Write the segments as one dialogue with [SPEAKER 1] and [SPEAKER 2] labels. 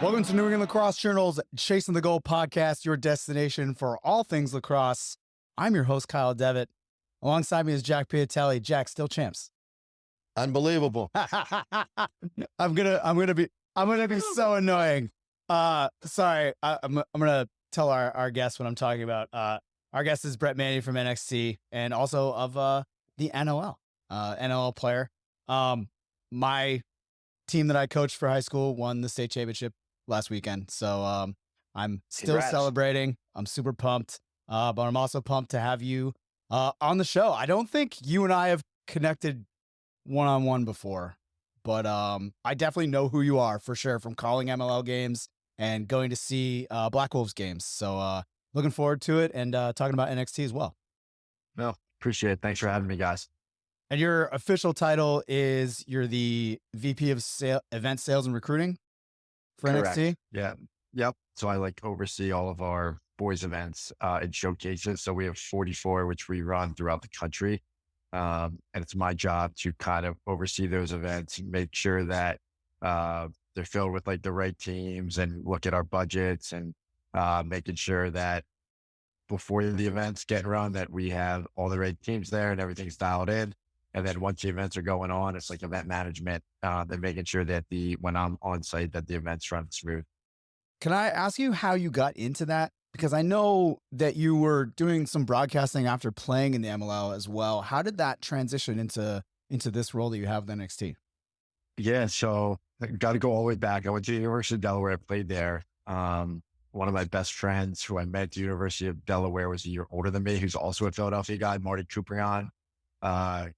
[SPEAKER 1] Welcome to New England Lacrosse Journal's Chasing the Goal podcast, your destination for all things lacrosse. I'm your host, Kyle Devitt. Alongside me is Jack Piatelli. Jack, still champs.
[SPEAKER 2] Unbelievable.
[SPEAKER 1] I'm gonna be so annoying. Sorry. I'm gonna tell our guest what I'm talking about. Our guest is Brett Manney from NXT and also of the NLL, NLL player. My team that I coached for high school won the state championship last weekend. So I'm still celebrating. I'm super pumped. But I'm also pumped to have you on the show. I don't think you and I have connected one-on-one before, but I definitely know who you are for sure from calling MLL games and going to see Black Wolves games. So looking forward to it and talking about NXT as well.
[SPEAKER 2] No, appreciate it. Thanks for having me, guys.
[SPEAKER 1] And your official title is you're the VP of Event Sales and Recruiting for
[SPEAKER 2] Correct.
[SPEAKER 1] NXT?
[SPEAKER 2] Yeah. Yep. So I oversee all of our boys events and showcases. So we have 44, which we run throughout the country. And it's my job to kind of oversee those events and make sure that they're filled with the right teams and look at our budgets and making sure that before the events get run, that we have all the right teams there and everything's dialed in. And then once the events are going on, it's event management, and making sure that when I'm on site, that the events run smooth.
[SPEAKER 1] Can I ask you how you got into that? Because I know that you were doing some broadcasting after playing in the MLL as well. How did that transition into this role that you have with NXT?
[SPEAKER 2] Yeah, so I got to go all the way back. I went to the University of Delaware. I played there. One of my best friends who I met at the University of Delaware was a year older than me, who's also a Philadelphia guy, Marty Couprion.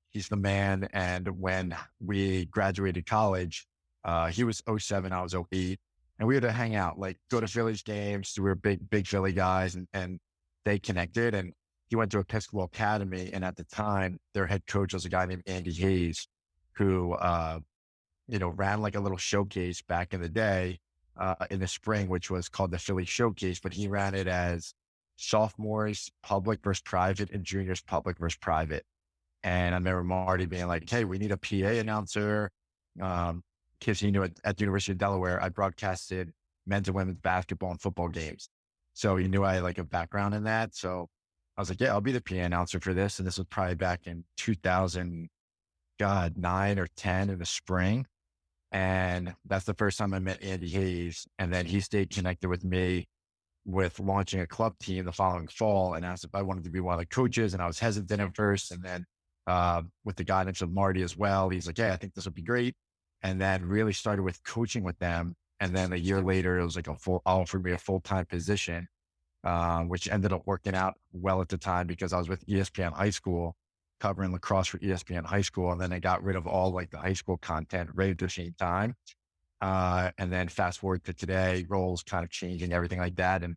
[SPEAKER 2] He's the man. And when we graduated college, he was 07, I was 08. And we had to hang out, go to Phillies games. We were big Philly guys, and they connected. And he went to Episcopal Academy. And at the time, their head coach was a guy named Andy Hayes, who, ran a little showcase back in the day, in the spring, which was called the Philly Showcase. But he ran it as sophomores public versus private and juniors public versus private. And I remember Marty being like, "Hey, we need a PA announcer." Because he knew at the University of Delaware, I broadcasted men's and women's basketball and football games. So he knew I had a background in that. So I was like, yeah, I'll be the PA announcer for this. And this was probably back in 2009 or 10 in the spring. And that's the first time I met Andy Hayes. And then he stayed connected with me with launching a club team the following fall and asked if I wanted to be one of the coaches. And I was hesitant at first. And then with the guidance of Marty as well, he's like, "Yeah, I think this would be great." And then really started with coaching with them. And then a year later, it was offered me a full-time position, which ended up working out well at the time because I was with ESPN High School, covering lacrosse for ESPN High School. And then they got rid of all the high school content right at the same time. And then fast forward to today, roles kind of changing, everything like that, and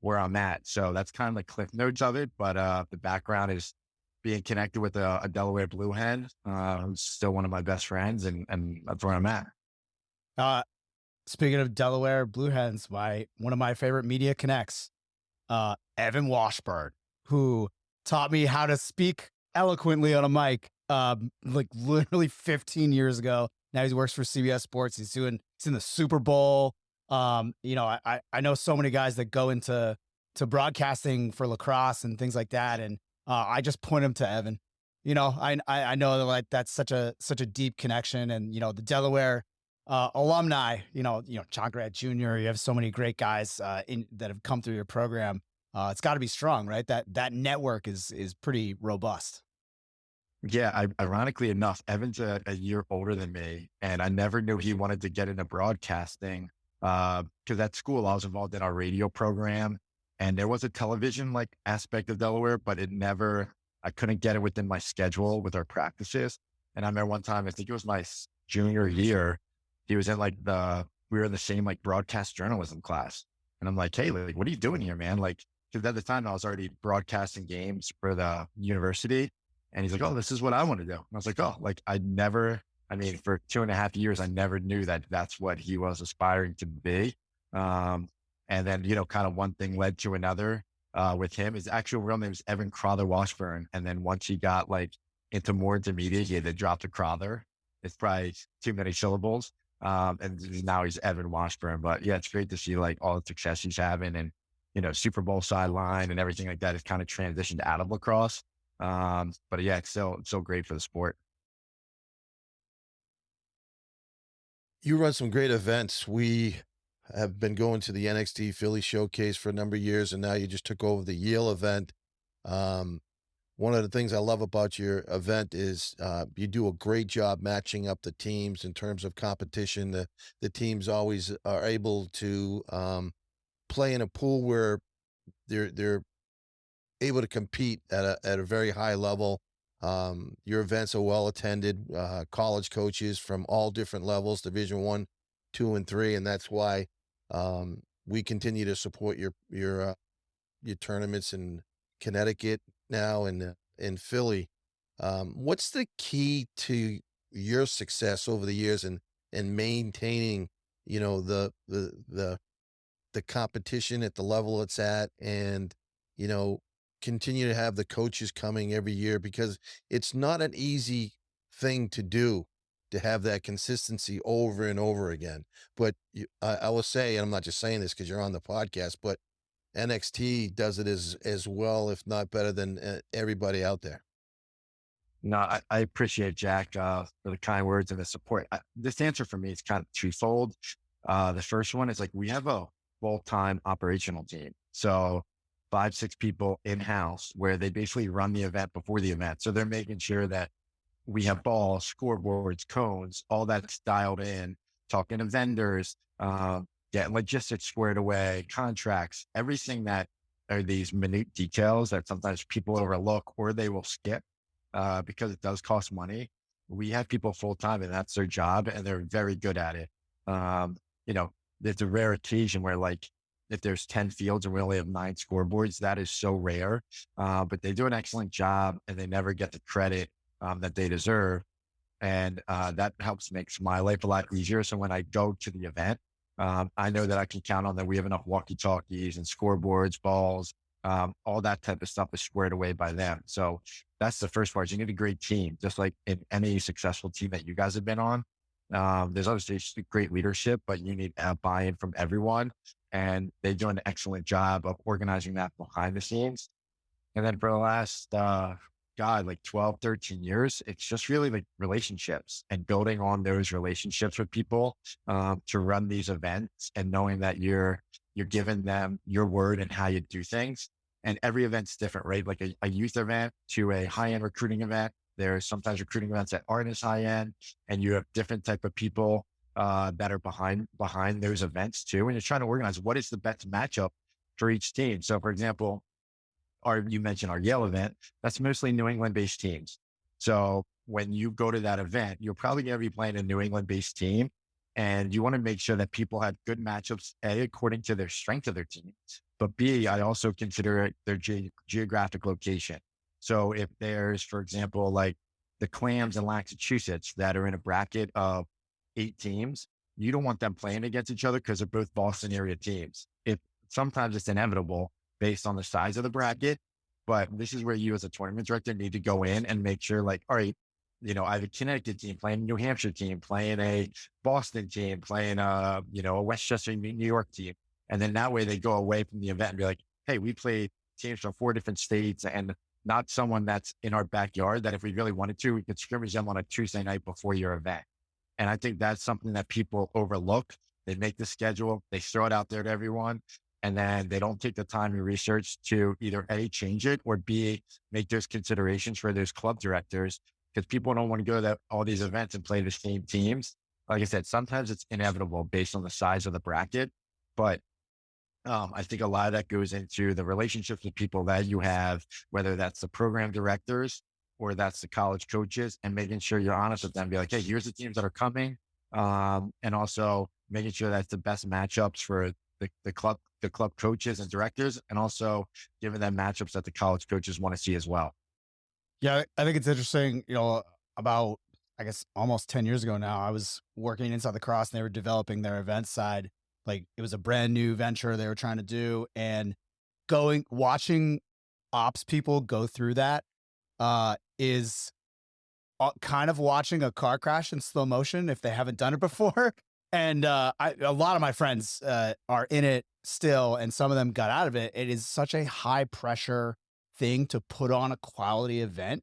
[SPEAKER 2] where I'm at. So that's kind of the cliff notes of it. But the background is being connected with a Delaware Blue Hen, who's still one of my best friends, and that's where I'm at.
[SPEAKER 1] Speaking of Delaware Blue Hens, one of my favorite media connects, Evan Washburn, who taught me how to speak eloquently on a mic, literally 15 years ago. Now he works for CBS Sports. He's in the Super Bowl. I know so many guys that go into broadcasting for lacrosse and things like that, and I just point him to Evan. I know that that's such a deep connection, and the Delaware alumni. John Grant Jr. You have so many great guys that have come through your program. It's got to be strong, right? That network is pretty robust.
[SPEAKER 2] Yeah, ironically enough, Evan's a year older than me, and I never knew he wanted to get into broadcasting because at school I was involved in our radio program. And there was a television aspect of Delaware, but I couldn't get it within my schedule with our practices. And I remember one time, I think it was my junior year, he was in we were in the same broadcast journalism class. And I'm like, "Hey, what are you doing here, man?" Because at the time I was already broadcasting games for the university. And he's like, "Oh, this is what I want to do." And I was like, "Oh, for 2.5 years, I never knew that that's what he was aspiring to be." And then, kind of one thing led to another with him. His actual real name is Evan Crowther Washburn. And then once he got into more intermediate, he had to drop the Crowther. It's probably too many syllables. And now he's Evan Washburn. But yeah, it's great to see like all the success he's having, and Super Bowl sideline and everything like that has kind of transitioned out of lacrosse. But yeah, it's so great for the sport.
[SPEAKER 3] You run some great events. We have been going to the NXT Philly Showcase for a number of years, and now you just took over the Yale event. Um, One of the things I love about your event is you do a great job matching up the teams in terms of competition. The teams always are able to play in a pool where they're able to compete at a very high level. Your events are well attended. College coaches from all different levels, Division One, two, and three, and that's why we continue to support your tournaments in Connecticut now and in Philly. What's the key to your success over the years and maintaining, the competition at the level it's at, and you know continue to have the coaches coming every year, because it's not an easy thing to do, to have that consistency over and over again. But I will say, and I'm not just saying this because you're on the podcast, but NXT does it as well, if not better than everybody out there.
[SPEAKER 2] No, I appreciate Jack for the kind words and the support. This answer for me is kind of twofold. The first one is like we have a full-time operational team. So 5, 6 people in-house where they basically run the event before the event. So they're making sure that we have balls, scoreboards, cones, all that's dialed in, talking to vendors, getting logistics squared away, contracts, everything that are these minute details that sometimes people overlook or they will skip because it does cost money. We have people full time and that's their job and they're very good at it. Um, you know, there's a rare occasion where like if there's 10 fields and we only have 9 scoreboards, that is so rare. But they do an excellent job and they never get the credit that they deserve. And that helps makes my life a lot easier. So when I go to the event, I know that I can count on that we have enough walkie talkies and scoreboards, balls, all that type of stuff is squared away by them. So that's the first part. You need a great team, just like in any successful team that you guys have been on. There's obviously just great leadership, but you need buy-in from everyone. And they do an excellent job of organizing that behind the scenes. And then for the last, like 12, 13 years, it's just really like relationships and building on those relationships with people, to run these events and knowing that you're giving them your word and how you do things. And every event's different, right? Like a youth event to a high-end recruiting event. There's sometimes recruiting events that aren't as high end and you have different type of people, that are behind those events too. And you're trying to organize what is the best matchup for each team. So for example, you mentioned our Yale event, that's mostly New England based teams. So when you go to that event, you're probably going to be playing a New England based team and you want to make sure that people have good matchups, A, according to their strength of their teams, but B, I also consider it their geographic location. So if there's, for example, like the Clams in Massachusetts that are in a bracket of 8 teams, you don't want them playing against each other because they're both Boston area teams. If sometimes it's inevitable based on the size of the bracket. But this is where you as a tournament director need to go in and make sure like, all right, I have a Connecticut team playing a New Hampshire team, playing a Boston team, playing a Westchester, New York team. And then that way they go away from the event and be like, hey, we played teams from 4 different states and not someone that's in our backyard that if we really wanted to, we could scrimmage them on a Tuesday night before your event. And I think that's something that people overlook. They make the schedule, they throw it out there to everyone, and then they don't take the time to research to either A, change it, or B, make those considerations for those club directors, because people don't want to go to all these events and play the same teams. Like I said, sometimes it's inevitable based on the size of the bracket, but I think a lot of that goes into the relationships with people that you have, whether that's the program directors or that's the college coaches, and making sure you're honest with them. Be like, hey, here's the teams that are coming. And also making sure that's the best matchups for the club coaches and directors, and also giving them matchups that the college coaches want to see as well.
[SPEAKER 1] Yeah, I think it's interesting, about, I guess, almost 10 years ago now, I was working inside the cross and they were developing their event side. Like it was a brand new venture they were trying to do, and watching ops people go through that, is kind of watching a car crash in slow motion if they haven't done it before. And a lot of my friends are in it still, and some of them got out of it. It is such a high pressure thing to put on a quality event.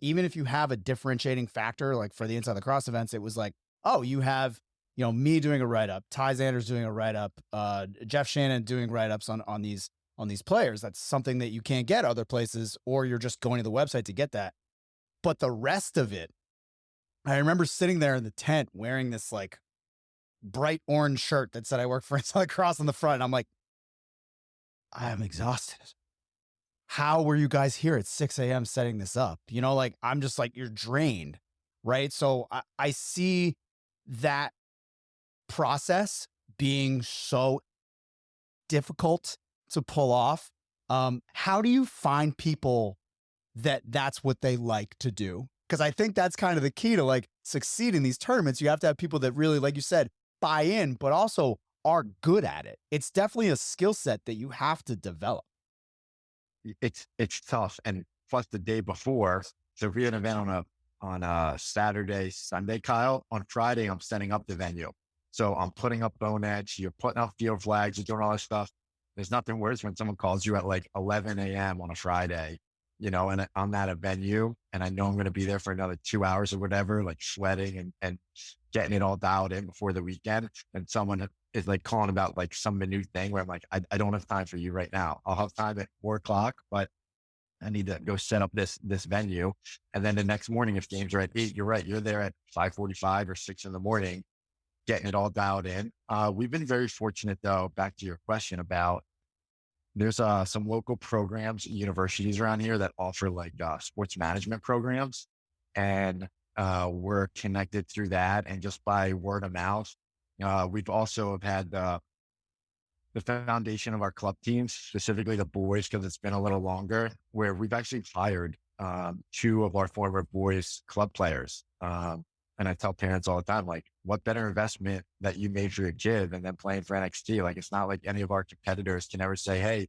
[SPEAKER 1] Even if you have a differentiating factor, like for the Inside Lacrosse events, it was like, oh, you have, me doing a write up, Ty Xander's doing a write up, Jeff Shannon doing write ups on these players. That's something that you can't get other places, or you're just going to the website to get that. But the rest of it, I remember sitting there in the tent wearing this like bright orange shirt that said I work for Inside Lacrosse on the front. And I'm like, I am exhausted. How were you guys here at 6 a.m. setting this up? Like I'm just like, you're drained. Right. So I see that process being so difficult to pull off. How do you find people that's what they like to do? Because I think that's kind of the key to like succeed in these tournaments. You have to have people that really, like you said, buy in, but also are good at it. It's definitely a skill set that you have to develop.
[SPEAKER 2] It's tough. And plus the day before, so if we had an event on a Saturday, Sunday, Kyle, on Friday, I'm setting up the venue. So I'm putting up bone edge, you're putting up field flags, you're doing all this stuff. There's nothing worse when someone calls you at like 11 a.m. on a Friday, and I'm at a venue and I know I'm going to be there for another 2 hours or whatever, like sweating and getting it all dialed in before the weekend. And someone is like calling about like some minute thing where I'm like, I don't have time for you right now. I'll have time at 4:00, but I need to go set up this venue. And then the next morning, if games are at 8, you're right. You're there at 5:45 or 6 in the morning, getting it all dialed in. We've been very fortunate though, back to your question about, there's some local programs, universities around here that offer like sports management programs. And we're connected through that. And just by word of mouth, we've also have had the foundation of our club teams, specifically the boys, because it's been a little longer, where we've actually hired 2 of our former boys club players. And I tell parents all the time, like, what better investment that you made for your kid than them playing for NXT? Like, it's not like any of our competitors can ever say, hey,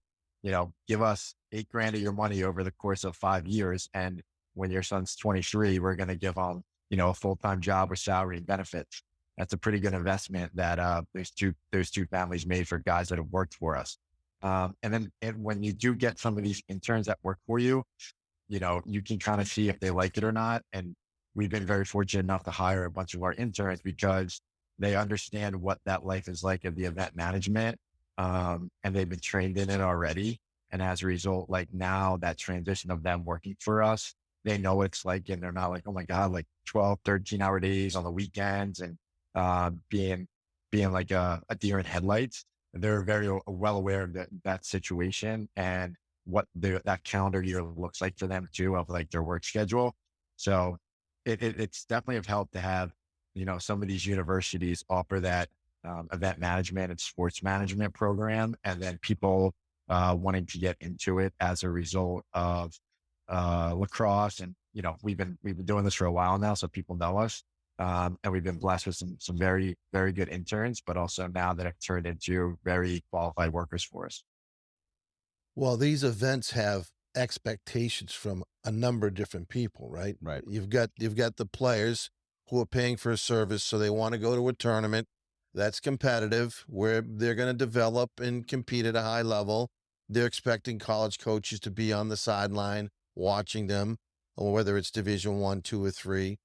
[SPEAKER 2] give us $8,000 of your money over the course of 5 years. And when your son's 23, we're going to give them, a full-time job with salary and benefits. That's a pretty good investment that those two families made for guys that have worked for us. And when you do get some of these interns that work for you, you can kind of see if they like it or not. And we've been very fortunate enough to hire a bunch of our interns because they understand what that life is like of the event management. And they've been trained in it already. And as a result, like now that transition of them working for us, they know what it's like. And they're not like, oh my God, like 12, 13-hour days on the weekends and being like a deer in headlights. They're very well aware of that situation and what that calendar year looks like for them too, of like their work schedule. So it's definitely of help to have, some of these universities offer that event management and sports management program, and then people wanting to get into it as a result of lacrosse. And, we've been doing this for a while now, so people know us. And we've been blessed with some very, very good interns, but also now that have turned into very qualified workers for us.
[SPEAKER 3] Well, these events have expectations from a number of different people, right?
[SPEAKER 1] Right.
[SPEAKER 3] You've got the players who are paying for a service, so they want to go to a tournament that's competitive, where they're going to develop and compete at a high level. They're expecting college coaches to be on the sideline watching them, or whether it's Division 1, 2, or 3.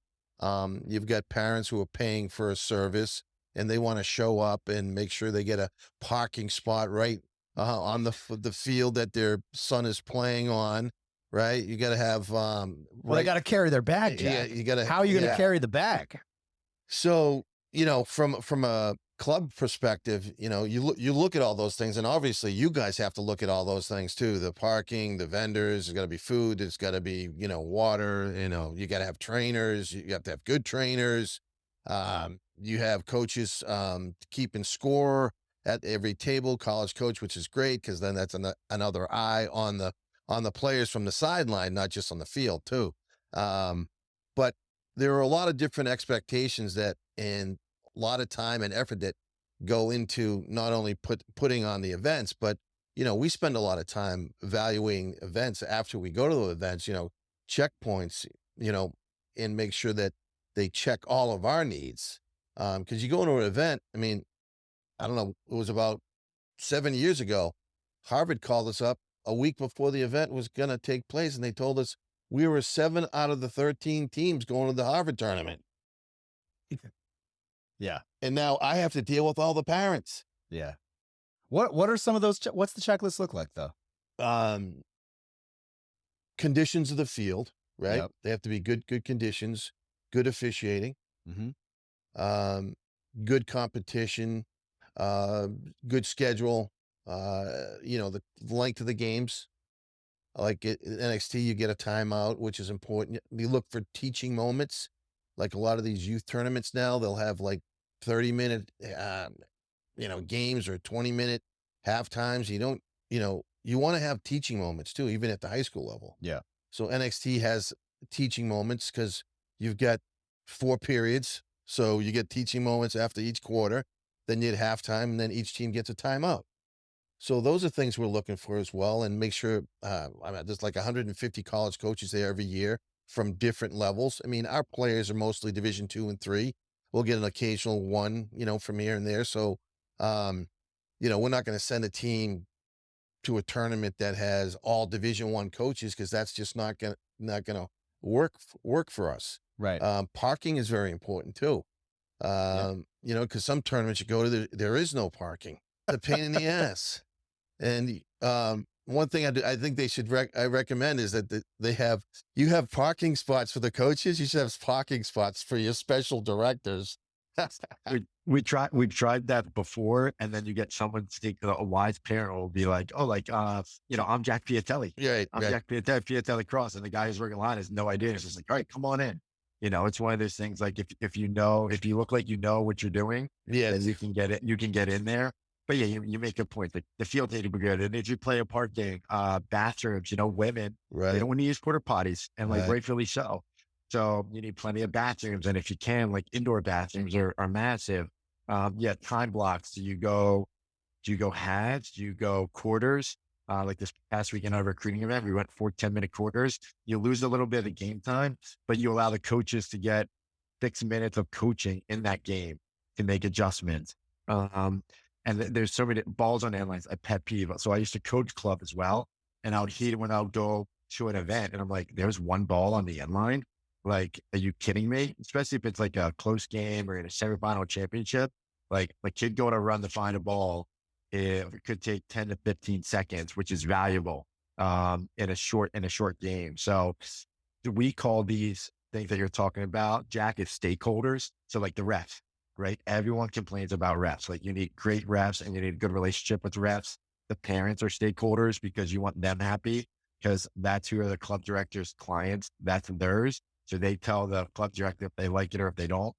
[SPEAKER 3] You've got parents who are paying for a service and they want to show up and make sure they get a parking spot right on the field that their son is playing on, right? You got to have,
[SPEAKER 1] Well, they got to carry their bag, Jack.
[SPEAKER 3] yeah, you got to.
[SPEAKER 1] How are you going to carry the bag?
[SPEAKER 3] So, from a club perspective, you look at all those things, and obviously you guys have to look at all those things too. The parking, the vendors, there's got to be food, there's got to be, water, you got to have trainers, you have to have good trainers. You have coaches keeping score at every table, college coach, which is great because then that's another eye on the players from the sideline, not just on the field too. But there are a lot of different expectations and a lot of time and effort that go into not only putting on the events, but, we spend a lot of time evaluating events after we go to the events, checkpoints, and make sure that they check all of our needs. Because you go into an event, I mean, I don't know, it was about 7 years ago, Harvard called us up a week before the event was going to take place, and they told us we were 7 out of the 13 teams going to the Harvard tournament.
[SPEAKER 1] Yeah.
[SPEAKER 3] And now I have to deal with all the parents.
[SPEAKER 1] Yeah. What are some of those? What's the checklist look like though?
[SPEAKER 3] Conditions of the field, right?
[SPEAKER 1] Yep.
[SPEAKER 3] They have to be good conditions, good officiating,
[SPEAKER 1] Mm-hmm.
[SPEAKER 3] good competition, good schedule, the length of the games. Like at NXT, you get a timeout, which is important. You look for teaching moments. Like a lot of these youth tournaments now, they'll have like 30-minute, games or 20-minute half times. You don't, you want to have teaching moments too, even at the high school level.
[SPEAKER 1] Yeah.
[SPEAKER 3] So NXT has teaching moments because you've got 4 periods. So you get teaching moments after each quarter, then you get halftime, and then each team gets a timeout. So those are things we're looking for as well, and make sure, there's like 150 college coaches there every year from different levels. I mean, our players are mostly Division 2 and 3. We'll get an occasional one, from here and there. So, we're not going to send a team to a tournament that has all Division 1 coaches because that's just not gonna work for us.
[SPEAKER 1] Right.
[SPEAKER 3] Parking is very important too. Because some tournaments you go to, there is no parking. It's a pain in the ass. And one thing I think they should I recommend is that you have parking spots for the coaches. You should have parking spots for your special directors.
[SPEAKER 2] We've tried that before, and then you get someone, a wise parent will be like, "Oh, I'm Jack Piatelli. I'm
[SPEAKER 3] Right.
[SPEAKER 2] Jack Piatelli Cross," and the guy who's working line has no idea. It's just like, "All right, come on in." It's one of those things. Like if you look like you know what you're doing,
[SPEAKER 3] Yeah.
[SPEAKER 2] then you can get it. You can get in there. But yeah, you make a point. Like the field need to be good. And if you play a parking, bathrooms, women,
[SPEAKER 3] Right.
[SPEAKER 2] they don't want to use porta potties, and like
[SPEAKER 3] Right.
[SPEAKER 2] rightfully so. So you need plenty of bathrooms, and if you can, like indoor bathrooms are massive. Time blocks. Do you go halves? Do you go quarters? Like this past weekend, our recruiting event, we went 10-minute quarters. You lose a little bit of game time, but you allow the coaches to get 6 minutes of coaching in that game to make adjustments. And there's so many balls on end lines, a pet peeve. So I used to coach club as well, and I would hate it when I would go to an event and I'm like, there's one ball on the end line. Like, are you kidding me? Especially if it's like a close game or in a semifinal championship. Like a kid going to run to find a ball, it could take 10 to 15 seconds, which is valuable in a short game. So we call these things that you're talking about, Jack, is stakeholders. So like the refs, right? Everyone complains about refs. Like you need great refs and you need a good relationship with refs. The parents are stakeholders because you want them happy, because that's who are the club director's clients. That's theirs. So they tell the club director if they like it or if they don't.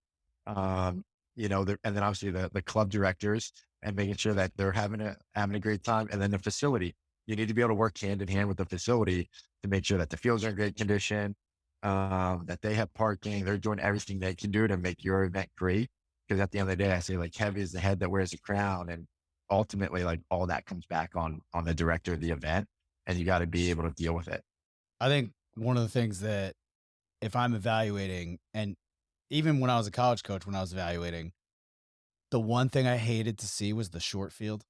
[SPEAKER 2] And then obviously the club directors, and making sure that they're having a great time. And then the facility, you need to be able to work hand in hand with the facility to make sure that the fields are in great condition, that they have parking, they're doing everything they can do to make your event great. Because at the end of the day, I say like heavy is the head that wears the crown. And ultimately like all that comes back on the director of the event, and you got to be able to deal with it.
[SPEAKER 1] I think one of the things that if I'm evaluating, and even when I was a college coach, when I was evaluating, the one thing I hated to see was the short field.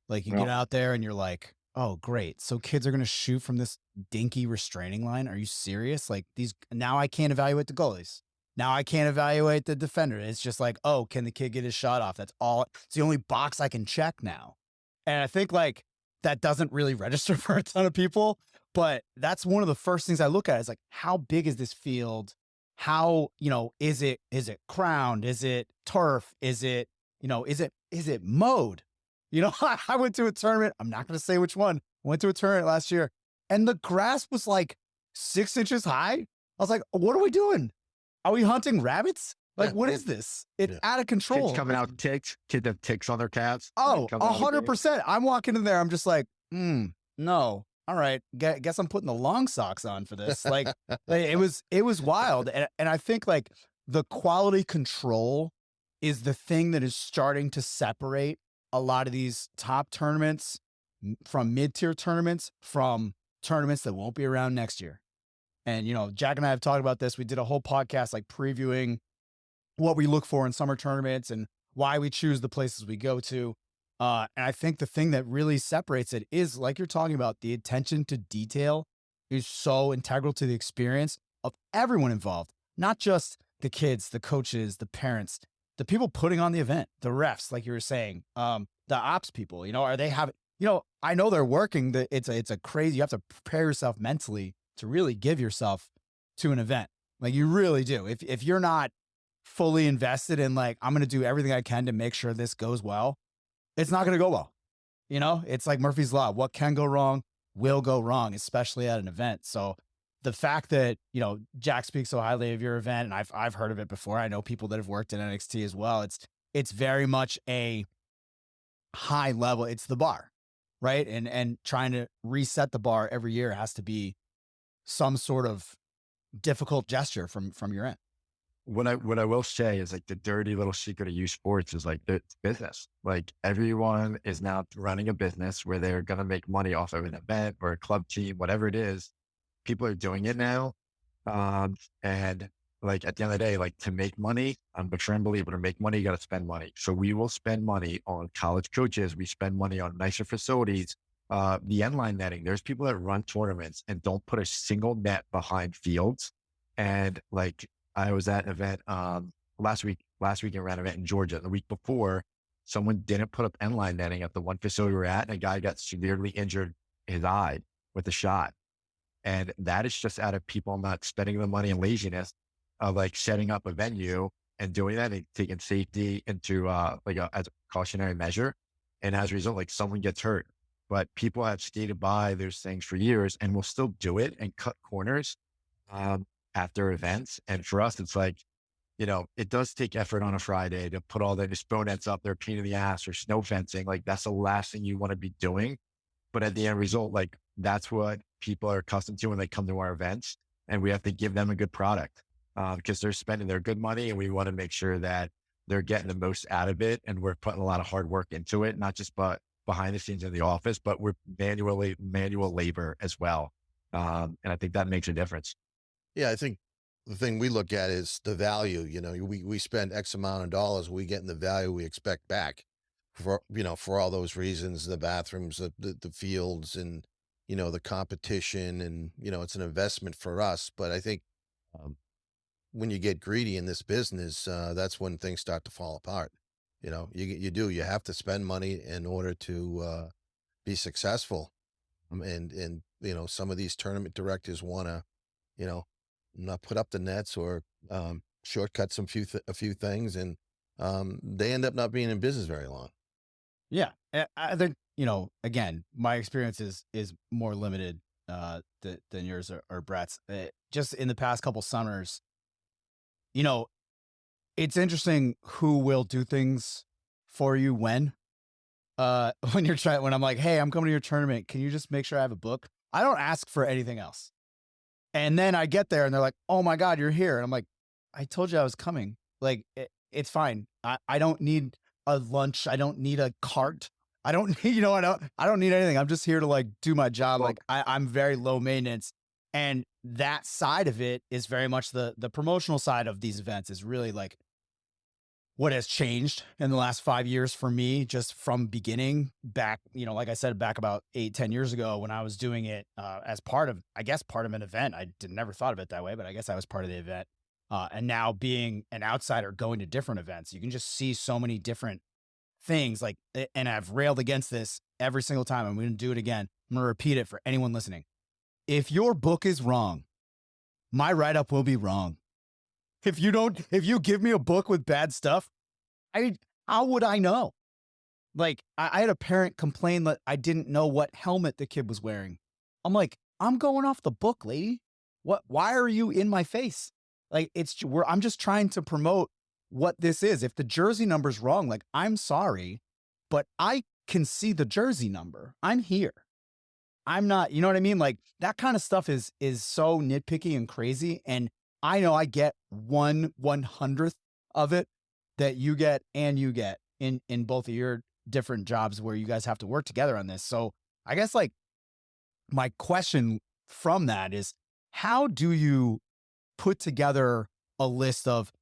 [SPEAKER 1] Like you get out there and you're like, oh, great. So kids are going to shoot from this dinky restraining line. Are you serious? Like now I can't evaluate the goalies. Now I can't evaluate the defender. It's just like, oh, can the kid get his shot off? That's all. It's the only box I can check now. And I think like that doesn't really register for a ton of people, but that's one of the first things I look at is like, how big is this field? How, is it crowned? Is it turf? Is it, is it mowed? I went to a tournament. I'm not going to say which one. I went to a tournament last year and the grass was like 6 inches high. I was like, what are we doing? Are we hunting rabbits? Like, what is this? It's out of control.
[SPEAKER 2] Kids coming out ticks. Kids have ticks on their calves.
[SPEAKER 1] Oh, 100%. I'm walking in there. I'm just like, no. All right. Guess I'm putting the long socks on for this. Like it was wild. And I think like the quality control is the thing that is starting to separate a lot of these top tournaments from mid-tier tournaments from tournaments that won't be around next year. And, Jack and I have talked about this. We did a whole podcast like previewing what we look for in summer tournaments and why we choose the places we go to. And I think the thing that really separates it is, like you're talking about, the attention to detail is so integral to the experience of everyone involved, not just the kids, the coaches, the parents, the people putting on the event, the refs, like you were saying, the ops people. Are they having? I know they're working. It's a crazy. You have to prepare yourself mentally to really give yourself to an event. Like you really do. If you're not fully invested in like, I'm going to do everything I can to make sure this goes well, it's not going to go well. It's like Murphy's Law. What can go wrong will go wrong, especially at an event. So the fact that, Jack speaks so highly of your event, and I've heard of it before. I know people that have worked in NXT as well. It's very much a high level. It's the bar, right? And trying to reset the bar every year has to be some sort of difficult gesture from your end.
[SPEAKER 2] What I will say is like the dirty little secret of youth sports is like it's business. Like everyone is now running a business where they're going to make money off of an event or a club team, whatever it is. People are doing it now. And like at the end of the day, like to make money, but for them to be able to make money, you got to spend money. So we will spend money on college coaches. We spend money on nicer facilities, the end line netting. There's people that run tournaments and don't put a single net behind fields. And like, I was at an event last weekend ran an event in Georgia. The week before, someone didn't put up end line netting at the one facility we were at, and a guy got severely injured his eye with a shot. And that is just out of people not spending the money and laziness of like setting up a venue and doing that and taking safety into as a cautionary measure. And as a result, like someone gets hurt, but people have skated by those things for years and will still do it and cut corners after events. And for us, it's like, it does take effort on a Friday to put all the exponents up there, pain in the ass or snow fencing. Like that's the last thing you want to be doing. But at the end result, like that's what people are accustomed to when they come to our events, and we have to give them a good product because they're spending their good money, and we want to make sure that they're getting the most out of it. And we're putting a lot of hard work into it, not just behind the scenes in the office, but we're manual labor as well. And I think that makes a difference.
[SPEAKER 3] Yeah, I think the thing we look at is the value. We spend X amount of dollars, we get in the value we expect back for all those reasons, the bathrooms, the fields, and the competition, and it's an investment for us. But I think when you get greedy in this business, that's when things start to fall apart. You have to spend money in order to be successful. And some of these tournament directors want to not put up the nets or shortcut a few things, and they end up not being in business very long.
[SPEAKER 1] Yeah. I think, again, my experience is more limited than yours or Brett's. Just in the past couple summers, it's interesting who will do things for you when I'm like, hey, I'm coming to your tournament. Can you just make sure I have a book? I don't ask for anything else. And then I get there and they're like, oh my God, you're here. And I'm like, I told you I was coming. Like, it's fine. I don't need a lunch. I don't need a cart. I don't need, I don't need anything. I'm just here to like do my job.
[SPEAKER 2] Well,
[SPEAKER 1] like I'm very low maintenance. And that side of it is very much the promotional side of these events is really like what has changed in the last 5 years for me, just from beginning back, like I said, back about 8-10 years ago when I was doing it as part of an event. I never thought of it that way, but I guess I was part of the event. And now being an outsider going to different events, you can just see so many different things like, and I've railed against this every single time. I'm going to do it again. I'm going to repeat it for anyone listening. If your book is wrong, my write-up will be wrong. If you give me a book with bad stuff, how would I know? Like I had a parent complain that I didn't know what helmet the kid was wearing. I'm like, I'm going off the book, lady. Why are you in my face? Like I'm just trying to promote what this is. If the jersey number's wrong, like I'm sorry, but I can see the jersey number. I'm here. I'm not, you know what I mean? Like that kind of stuff is so nitpicky and crazy. And I know I get 1/100th of it that you get in both of your different jobs where you guys have to work together on this. So I guess like my question from that is, how do you put together a list of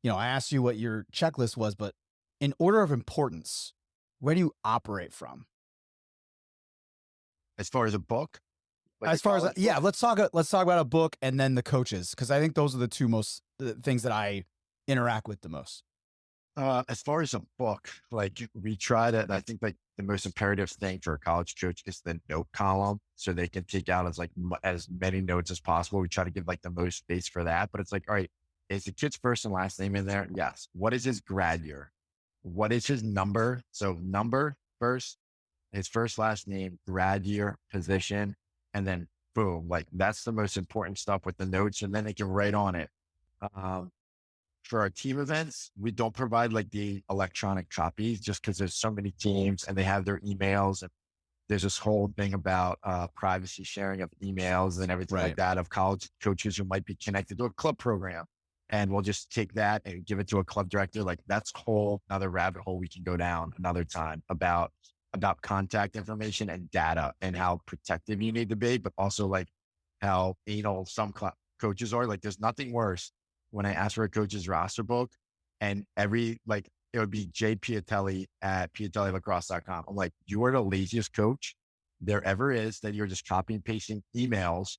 [SPEAKER 1] I asked you what your checklist was, but in order of importance, where do you operate from?
[SPEAKER 2] As far as a book, like a
[SPEAKER 1] As far as
[SPEAKER 2] college
[SPEAKER 1] yeah,
[SPEAKER 2] book,
[SPEAKER 1] let's talk about a book and then the coaches, because I think those are the two most things that I interact with the most.
[SPEAKER 2] as far as a book, like we try to, I think like the most imperative thing for a college coach is the note column. So they can take out as many notes as possible. We try to give like the most space for that, but it's like, all right, is the kid's first and last name in there? Yes. What is his grad year? What is his number? So number first, his first, last name, grad year, position, and then boom, like that's the most important stuff with the notes. And then they can write on it. Um, for our team events, we don't provide like the electronic copies just because there's so many teams and they have their emails. And there's this whole thing about privacy sharing of emails and everything like
[SPEAKER 1] Right.
[SPEAKER 2] that of college coaches who might be connected to a club program. And we'll just take that and give it to a club director. Like that's whole another rabbit hole we can go down another time about contact information and data and how protective you need to be, but also like how anal some coaches are. Like there's nothing worse when I ask for a coach's roster book and it would be Jay Piatelli at piatellilacrosse.com. I'm like, you are the laziest coach there ever is, that you're just copying and pasting emails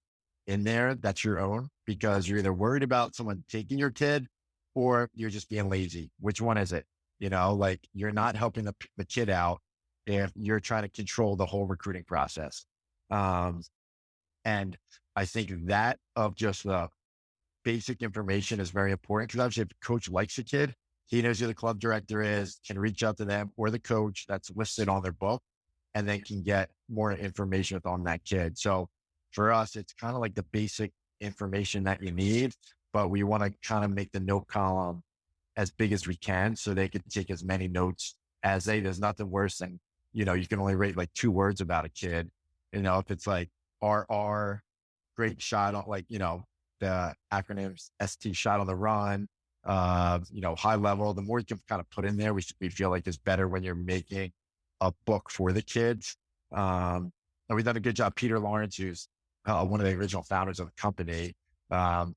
[SPEAKER 2] in there that's your own because you're either worried about someone taking your kid or you're just being lazy. Which one is it? Like you're not helping the kid out if you're trying to control the whole recruiting process. Um, and I think that of just the basic information is very important because obviously if the coach likes a kid, he knows who the club director is, can reach out to them or the coach that's listed on their book, and then can get more information on that kid. So for us, it's kind of like the basic information that you need, but we want to kind of make the note column as big as we can so they can take as many notes there's nothing worse than, you can only rate like 2 words about a kid. If it's like RR, great shot on the acronyms ST, shot on the run, high level, the more you can kind of put in there, we feel like is better when you're making a book for the kids. And we've done a good job. Peter Lawrence, who's one of the original founders of the company, um,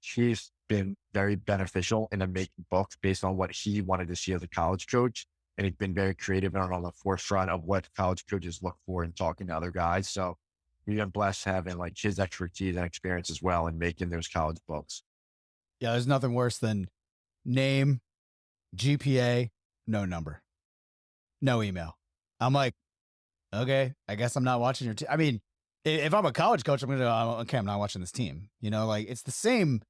[SPEAKER 2] she's been very beneficial in making books based on what he wanted to see as a college coach. And he's been very creative and on the forefront of what college coaches look for in talking to other guys. So we've been blessed having like his expertise and experience as well in making those college books.
[SPEAKER 1] Yeah, there's nothing worse than name, GPA, no number, no email. I'm like, okay, I guess I'm not watching your team. I mean, if I'm a college coach, I'm gonna go, okay, I'm not watching this team. Like it's the same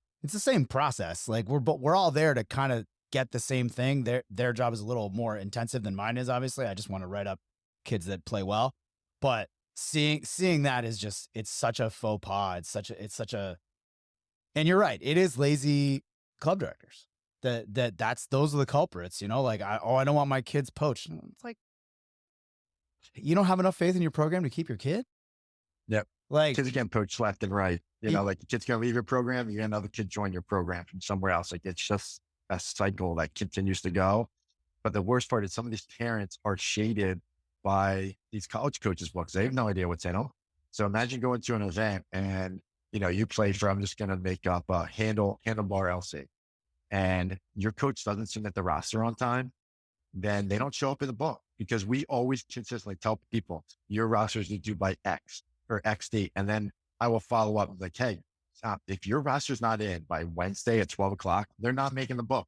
[SPEAKER 1] process. Like we're all there to kind of get the same thing. Their job is a little more intensive than mine is. Obviously, I just want to write up kids that play well, but seeing that is just, it's such a faux pas. It's such a, and you're right. It is lazy club directors those are the culprits, like I don't want my kids poached. It's like, you don't have enough faith in your program to keep your kid.
[SPEAKER 2] Yep.
[SPEAKER 1] Like
[SPEAKER 2] Kids getting poached left and right. Like the kid's going to leave your program, you get another kid join your program from somewhere else. Like it's just a cycle that continues to go. But the worst part is some of these parents are shaded by these college coaches' books. They have no idea what's in them. So imagine going to an event and, you play for, I'm just going to make up a handlebar LC, and your coach doesn't submit the roster on time, then they don't show up in the book because we always consistently tell people your rosters are due by X or X date. And then I will follow up like, hey, if your roster's not in by Wednesday at 12 o'clock, they're not making the book.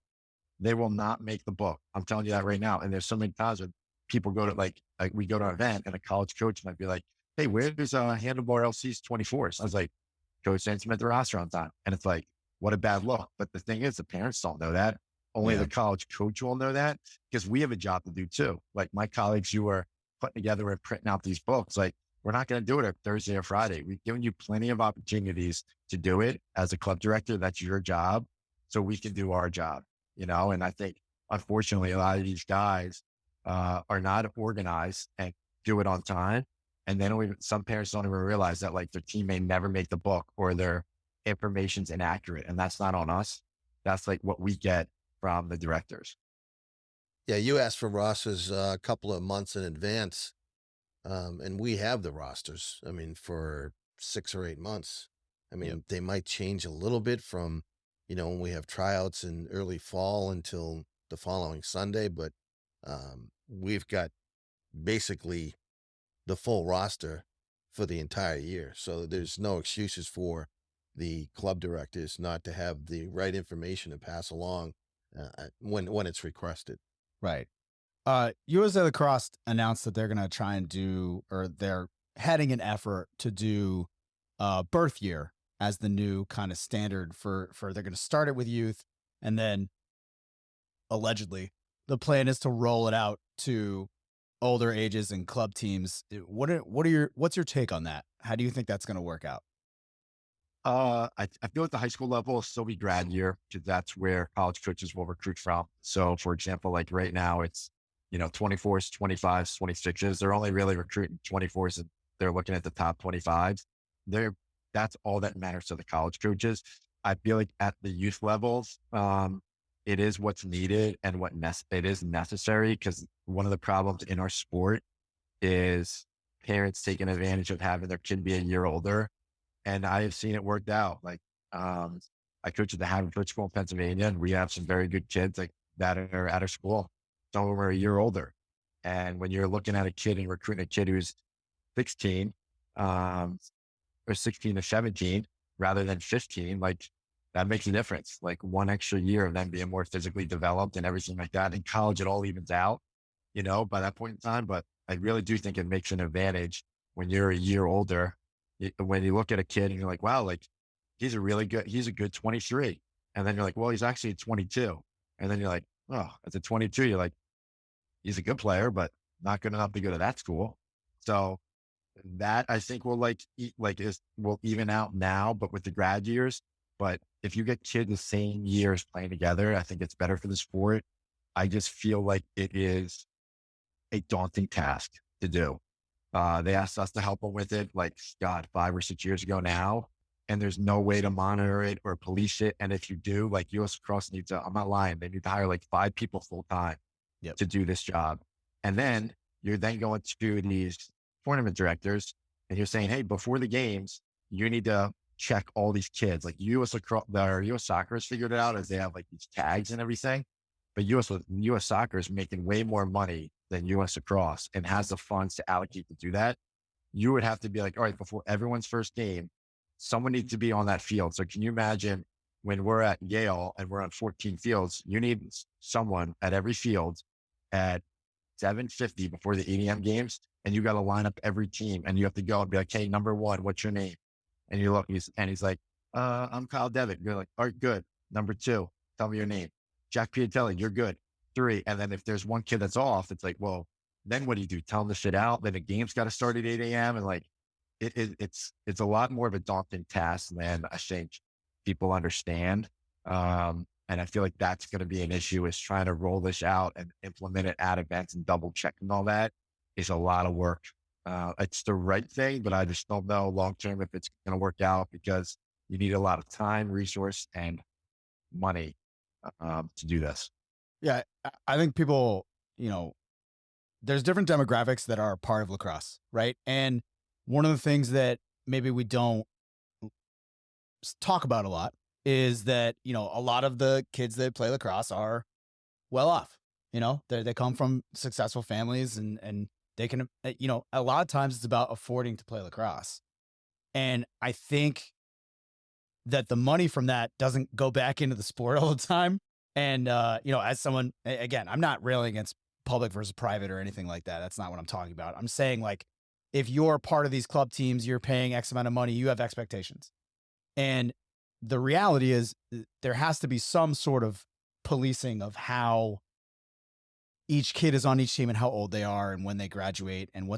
[SPEAKER 2] They will not make the book. I'm telling you that right now. And there's so many times when people go to like we go to an event and a college coach might be like, hey, where's handlebar LC's 24s? I was like, coach didn't submit the roster on time. And it's like, what a bad look. But the thing is, the parents don't know that. Only the college coach will know that because we have a job to do too. Like my colleagues, you are putting together and printing out these books. Like we're not going to do it on Thursday or Friday. We've given you plenty of opportunities to do it as a club director. That's your job. So we can do our job, and I think unfortunately, a lot of these guys are not organized and do it on time. And then some parents don't even realize that like their team may never make the book or their information's inaccurate. And that's not on us. That's like what we get from the directors.
[SPEAKER 3] Yeah, you asked for rosters a couple of months in advance, and we have the rosters. I mean, for 6 or 8 months. I mean, they might change a little bit from when we have tryouts in early fall until the following Sunday, but we've got basically the full roster for the entire year. So there's no excuses for the club directors not to have the right information to pass along when it's requested.
[SPEAKER 1] Right. USA Lacrosse announced that they're going to try and do, or they're heading an effort to do birth year as the new kind of standard for they're going to start it with youth, and then allegedly the plan is to roll it out to older ages and club teams. What's your take on that? How do you think that's going to work out?
[SPEAKER 2] I feel at the high school level, it'll still be grad year because that's where college coaches will recruit from. So, for example, like right now, it's 24s, 25s, 26s. They're only really recruiting 24s, and they're looking at the top 25s. That's all that matters to the college coaches. I feel like at the youth levels, it is what's needed and it is necessary, because one of the problems in our sport is parents taking advantage of having their kid be a year older. And I have seen it worked out. Like, I coach at the Haverford School in Pennsylvania, and we have some very good kids like that are at our school. Some of them are a year older. And when you're looking at a kid and recruiting a kid who's 16, or 16 or 17 rather than 15, like that makes a difference. Like one extra year of them being more physically developed and everything like that. In college, it all evens out, by that point in time. But I really do think it makes an advantage when you're a year older. When you look at a kid and you're like, wow, like he's a good 23. And then you're like, well, he's actually 22. And then you're like, oh, as a 22, you're like, he's a good player, but not good enough to go to that school. So that I think will even out now, but with the grad years. But if you get kids the same years playing together, I think it's better for the sport. I just feel like it is a daunting task to do. They asked us to help them with it, like, God, 5 or 6 years ago now, and there's no way to monitor it or police it. And if you do, like US Lacrosse needs I'm not lying, they need to hire like 5 people full time
[SPEAKER 1] Yep.
[SPEAKER 2] to do this job. And then you're then going to these tournament directors and you're saying, hey, before the games, you need to check all these kids. Like US Lacrosse, or US Soccer has figured it out, as they have like these tags and everything. But US Soccer is making way more money than US Lacrosse and has the funds to allocate to do that. You would have to be like, all right, before everyone's first game, someone needs to be on that field. So can you imagine when we're at Yale and we're on 14 fields, you need someone at every field at 7:50 before the 8 a.m. games, and you got to line up every team, and you have to go and be like, hey, number 1, what's your name? And you look, he's like, I'm Kyle Devitt. You're like, all right, good. Number 2, tell me your name. Jack Piatelli, you're good. 3. And then if there's one kid that's off, it's like, well, then what do? Tell them to sit out. Then the game's got to start at 8 a.m. And like, it's a lot more of a daunting task than I think people understand. And I feel like that's going to be an issue, is trying to roll this out and implement it at events and double check and all that is a lot of work. It's the right thing, but I just don't know long-term if it's going to work out, because you need a lot of time, resource, and money to do this.
[SPEAKER 1] Yeah, I think people, there's different demographics that are part of lacrosse, right? And one of the things that maybe we don't talk about a lot is that, a lot of the kids that play lacrosse are well off. They come from successful families, and they can, a lot of times it's about affording to play lacrosse. And I think that the money from that doesn't go back into the sport all the time. And, as someone, again, I'm not railing against public versus private or anything like that. That's not what I'm talking about. I'm saying, like, if you're part of these club teams, you're paying X amount of money, you have expectations. And the reality is there has to be some sort of policing of how each kid is on each team and how old they are and when they graduate and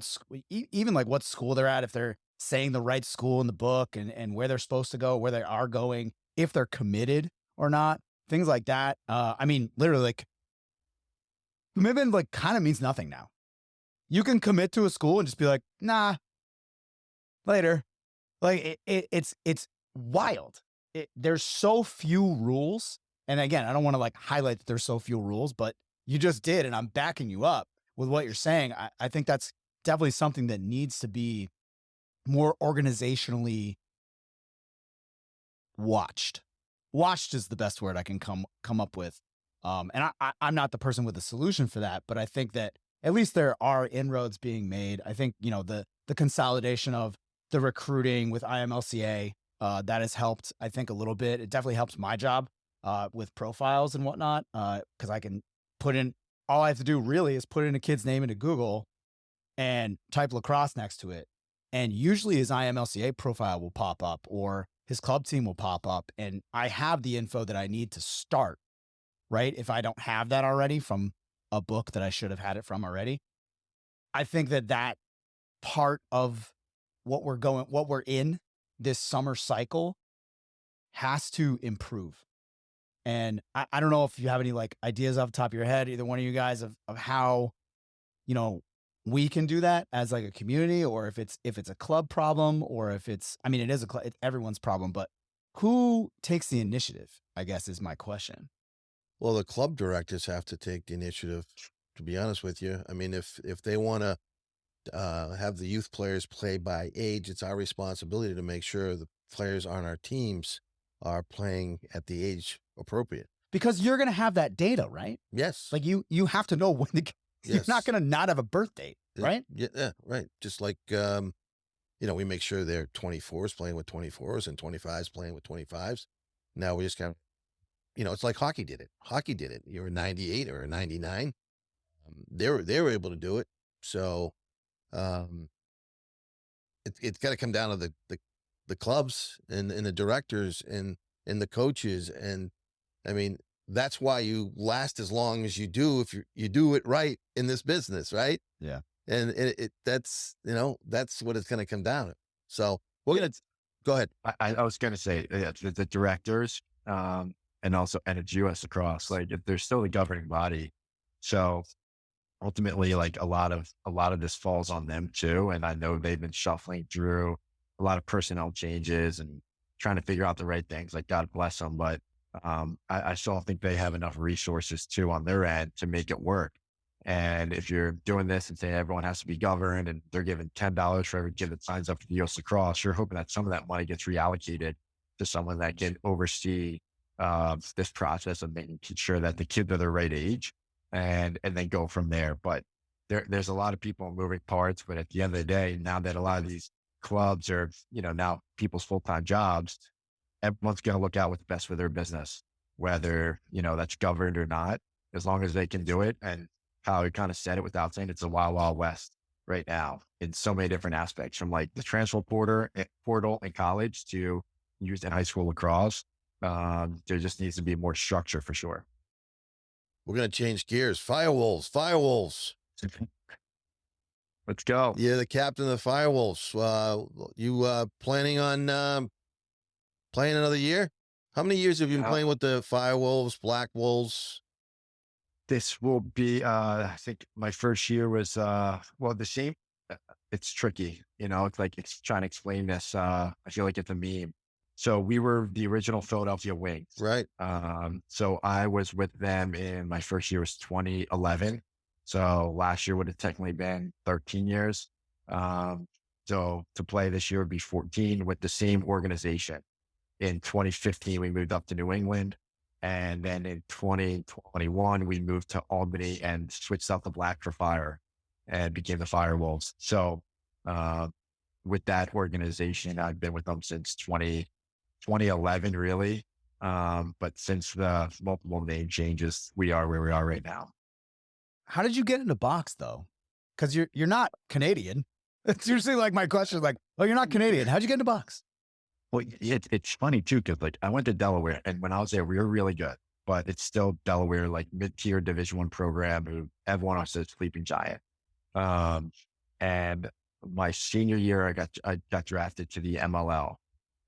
[SPEAKER 1] even like what school they're at, if they're saying the right school in the book, and where they're supposed to go, where they are going, if they're committed or not, things like that. I mean, literally, like, commitment like kind of means nothing now. You can commit to a school and just be like, nah, later. Like it's wild. There's so few rules. And again, I don't want to like highlight that there's so few rules, but you just did. And I'm backing you up with what you're saying. I think that's definitely something that needs to be more organizationally watched, Washed is the best word I can come up with. And I'm not the person with a solution for that, but I think that at least there are inroads being made. I think, the consolidation of the recruiting with IMLCA, that has helped, I think, a little bit. It definitely helps my job with profiles and whatnot, because I can put in, all I have to do really is put in a kid's name into Google and type lacrosse next to it. And usually his IMLCA profile will pop up or his club team will pop up. And I have the info that I need to start, right? If I don't have that already from a book that I should have had it from already. I think that part of what we're in this summer cycle has to improve. And I don't know if you have any like ideas off the top of your head, either one of you guys, of how, we can do that as like a community, or if it's a club problem, or if it's, I mean, it is it's everyone's problem, but who takes the initiative, I guess, is my question.
[SPEAKER 3] Well, the club directors have to take the initiative, to be honest with you. I mean, if they want to have the youth players play by age, it's our responsibility to make sure the players on our teams are playing at the age appropriate.
[SPEAKER 1] Because you're going to have that data, right?
[SPEAKER 3] Yes.
[SPEAKER 1] Like you have to know when you're not going to not have a birth date, right?
[SPEAKER 3] Yeah, right. Just like, we make sure they're 24s playing with 24s and 25s playing with 25s. Now we just kind of, it's like hockey did it. Hockey did it. You're a 98 or a 99. They were able to do it. So it's got to come down to the clubs and the directors and the coaches. And I mean, that's why you last as long as you do if you do it right in this business, right?
[SPEAKER 1] Yeah.
[SPEAKER 3] And that's what it's going to come down to. So we're going to go ahead.
[SPEAKER 2] I was going to say the directors, and also NHUS Lacrosse, like they're still the governing body. So ultimately, like a lot of this falls on them too. And I know they've been shuffling through a lot of personnel changes and trying to figure out the right things. Like God bless them, but I still don't think they have enough resources too on their end to make it work. And if you're doing this and saying everyone has to be governed and they're giving $10 for every kid that signs up for the US Lacrosse, you're hoping that some of that money gets reallocated to someone that can oversee this process of making sure that the kids are the right age and then go from there. But there's a lot of people moving parts, but at the end of the day, now that a lot of these clubs are, now people's full-time jobs, everyone's going to look out what's best for their business, whether, that's governed or not, as long as they can do it. And how he kind of said it without saying it's a wild, wild west right now in so many different aspects, from like the transfer portal in college to used in high school lacrosse. There just needs to be more structure for sure.
[SPEAKER 3] We're going to change gears. Firewolves.
[SPEAKER 2] Let's go.
[SPEAKER 3] You're the captain of the Firewolves. You planning on playing another year? How many years have you been playing with the Firewolves, Black Wolves?
[SPEAKER 2] This will be, I think my first year was, the same. It's tricky, it's like trying to explain this. I feel like it's a meme. So we were the original Philadelphia Wings.
[SPEAKER 3] Right.
[SPEAKER 2] So I was with them in my first year was 2011. So last year would have technically been 13 years. So to play this year would be 14 with the same organization. In 2015, we moved up to New England. And then in 2021, we moved to Albany and switched out the black for fire and became the Firewolves. So with that organization, I've been with them since 2011, really. But since the multiple name changes, we are where we are right now.
[SPEAKER 1] How did you get in the box though? Because you're not Canadian. It's usually like my question, like, oh, you're not Canadian. How'd you get in the box?
[SPEAKER 2] Well, it's funny too, because like I went to Delaware, and when I was there, we were really good, but it's still Delaware, like mid-tier Division I program who everyone else is sleeping giant. And my senior year, I got drafted to the MLL,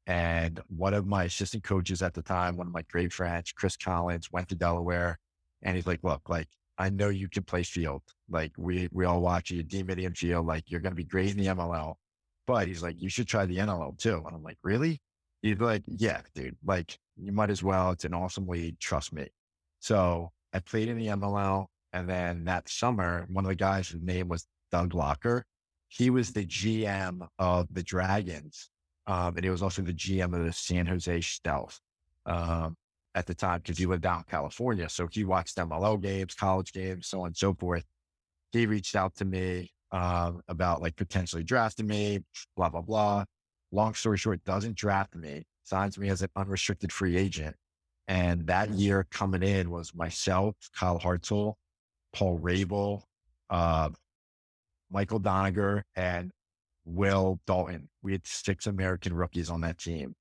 [SPEAKER 2] and one of my assistant coaches at the time, one of my great friends, Chris Collins, went to Delaware, and he's like, look, like I know you can play field, like we all watch you, D-medium field, like you're going to be great in the MLL. But he's like, you should try the NLL too. And I'm like, really? He's like, yeah, dude, like you might as well. It's an awesome league. Trust me. So I played in the MLL. And then that summer, one of the guys, his name was Doug Locker. He was the GM of the Dragons. And he was also the GM of the San Jose Stealth. at the time because he lived out in California. So he watched MLO games, college games, so on and so forth. He reached out to me about like potentially drafting me, blah, blah, blah. Long story short, doesn't draft me, signs me as an unrestricted free agent. And that year coming in was myself, Kyle Hartzell, Paul Rabel, Michael Doniger, and Will Dalton. We had 6 American rookies on that team.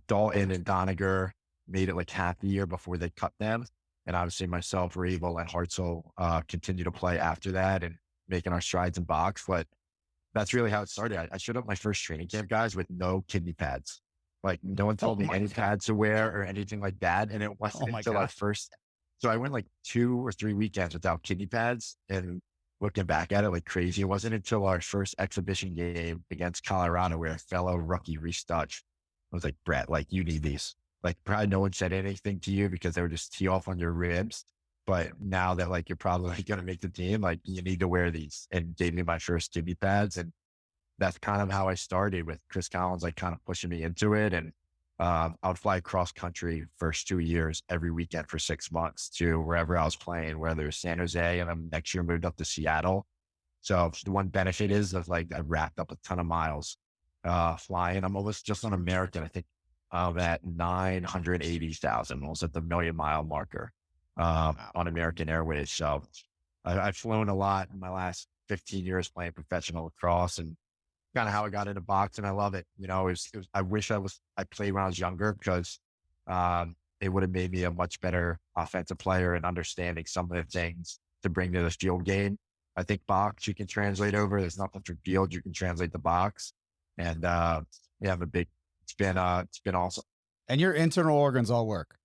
[SPEAKER 2] Dalton and Doniger made it like half the year before they cut them. And obviously myself, Rabel, and Hartzell continue to play after that and making our strides in box. But that's really how it started. I showed up my first training camp, guys, with no kidney pads. Like no one told me any pads to wear or anything like that. And it wasn't until our first. So I went like 2 or 3 weekends without kidney pads, and looking back at it like crazy. It wasn't until our first exhibition game against Colorado where a fellow rookie, Reese Dutch, was like, Brett, like you need these. Like probably no one said anything to you because they would just tee off on your ribs. But now that like you're probably going to make the team, like you need to wear these, and gave me my first kidney pads. And that's kind of how I started with Chris Collins, like kind of pushing me into it. And I would fly cross country first 2 years every weekend for 6 months to wherever I was playing, whether it was San Jose, and then next year moved up to Seattle. So the one benefit is that like I racked up a ton of miles flying. I'm almost just on American. I think at 980,000, almost at the 1,000,000-mile marker on American Airways. So I've flown a lot in my last 15 years playing professional lacrosse, and kind of how I got into boxing. I love it. You know, I wish I played when I was younger because it would have made me a much better offensive player and understanding some of the things to bring to the field game. I think box you can translate over. There's nothing for field you can translate the box. And yeah, it's been awesome.
[SPEAKER 1] And your internal organs all work.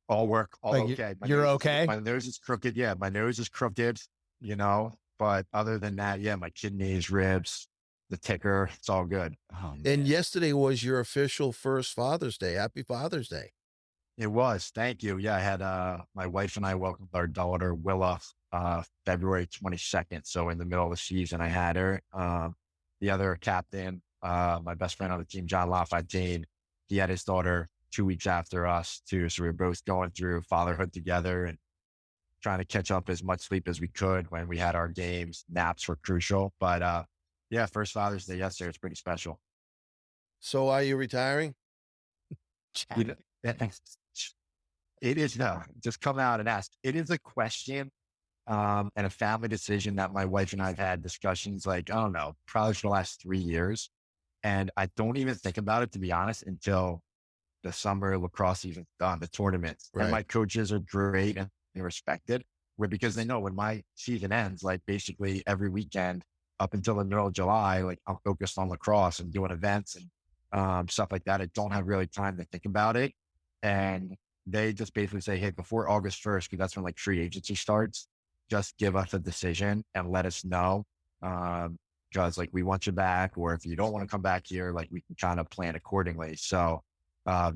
[SPEAKER 2] All work, all
[SPEAKER 1] like
[SPEAKER 2] okay.
[SPEAKER 1] You're okay?
[SPEAKER 2] My nose is crooked. Yeah, my nose is crooked, you know, but other than that, yeah, my kidneys, ribs, the ticker, it's all good.
[SPEAKER 1] Oh,
[SPEAKER 3] And yesterday was your official first Father's Day. Happy Father's Day.
[SPEAKER 2] It was. Thank you. Yeah, I had my wife and I welcomed our daughter, Willa, February 22nd. So in the middle of the season, I had her. The other captain, my best friend on the team, John LaFontaine, he had his daughter 2 weeks after us too. So we were both going through fatherhood together and trying to catch up as much sleep as we could when we had our games. Naps were crucial. But yeah, first Father's Day yesterday was pretty special.
[SPEAKER 3] So are you retiring?
[SPEAKER 2] You know, it is no, just come out and ask. It is a question and a family decision that my wife and I have had discussions like, I don't know, probably for the last 3 years. And I don't even think about it, to be honest, until the summer lacrosse season's done, the tournaments.
[SPEAKER 3] Right.
[SPEAKER 2] And my coaches are great and respected, because they know when my season ends, like basically every weekend up until the middle of July, like I'm focused on lacrosse and doing events and stuff like that. I don't have really time to think about it. And they just basically say, hey, before August 1st, because that's when like free agency starts, just give us a decision and let us know. Because like we want you back, or if you don't want to come back here, like we can kind of plan accordingly. So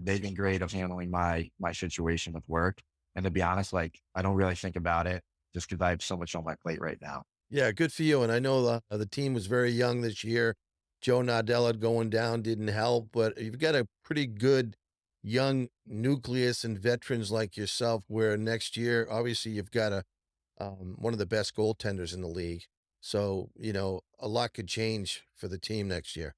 [SPEAKER 2] they've been great of handling my situation with work. And to be honest, like I don't really think about it just because I have so much on my plate right now.
[SPEAKER 3] Yeah, good for you. And I know the team was very young this year. Joe Nardella going down didn't help, but you've got a pretty good young nucleus and veterans like yourself, where next year, obviously you've got one of the best goaltenders in the league. So, you know, a lot could change for the team next year.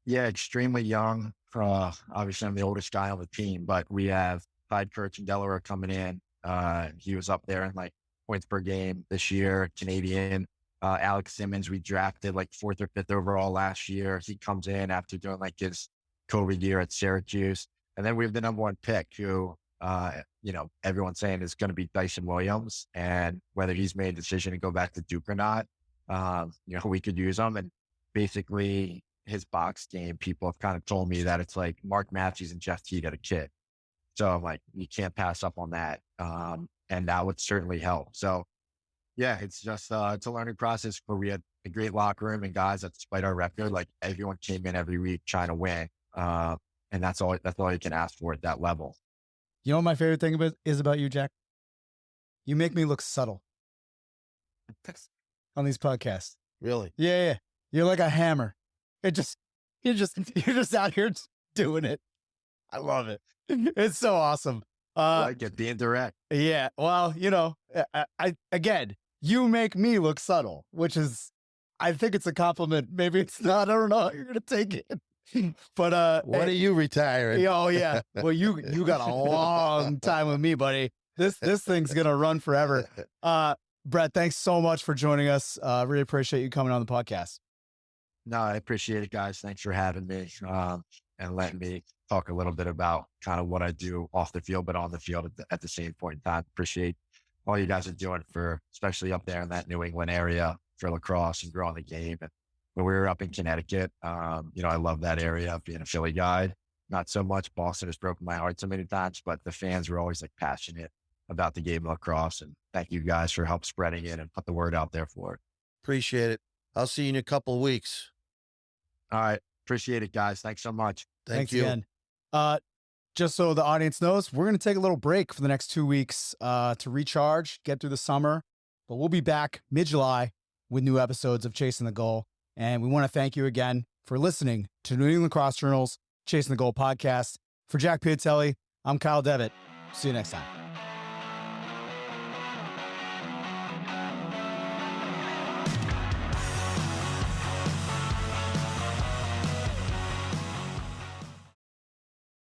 [SPEAKER 2] Yeah, extremely young. Obviously, I'm the oldest guy on the team, but we have Clyde Kurtz in Delaware coming in. He was up there in like points per game this year, Canadian. Alex Seamans, we drafted like 4th or 5th overall last year. He comes in after doing like his COVID year at Syracuse. And then we have the number 1 pick who, you know, everyone's saying is going to be Dyson Williams. And whether he's made a decision to go back to Duke or not, you know, we could use him. And basically his box game, people have kind of told me that it's like Mark Matthews and Jeff Teague at a kid. So I'm like, you can't pass up on that. And that would certainly help. So yeah, it's just, it's a learning process, where we had a great locker room and guys that, despite our record, like everyone came in every week trying to win. And that's all you can ask for at that level.
[SPEAKER 1] You know what my favorite thing is about you, Jack? You make me look subtle on these podcasts.
[SPEAKER 3] Really?
[SPEAKER 1] Yeah. You're like a hammer. You're just out here doing it. I love it. It's so awesome.
[SPEAKER 2] Like it being direct.
[SPEAKER 1] Yeah. Well, I again, you make me look subtle, which is, I think it's a compliment. Maybe it's not. I don't know how you're gonna take it. But
[SPEAKER 3] When are you retiring?
[SPEAKER 1] oh yeah. Well, you got a long time with me, buddy. This thing's gonna run forever. Brett, thanks so much for joining us. Really appreciate you coming on the podcast.
[SPEAKER 2] No, I appreciate it, guys. Thanks for having me and letting me talk a little bit about kind of what I do off the field, but on the field at the same point in time. Appreciate all you guys are doing for, especially up there in that New England area for lacrosse and growing the game. And when we were up in Connecticut, I love that area, being a Philly guy. Not so much. Boston has broken my heart so many times, but the fans were always like passionate about the game of lacrosse. And thank you guys for help spreading it and put the word out there for it.
[SPEAKER 3] Appreciate it. I'll see you in a couple of weeks.
[SPEAKER 2] All right. Appreciate it, guys. Thanks so much.
[SPEAKER 3] Thanks
[SPEAKER 1] you again. Just so the audience knows, we're going to take a little break for the next 2 weeks to recharge, get through the summer, but we'll be back mid-July with new episodes of Chasing the Goal. And we want to thank you again for listening to New England Lacrosse Journal's Chasing the Goal podcast. For Jack Piatelli, I'm Kyle Devitt. See you next time.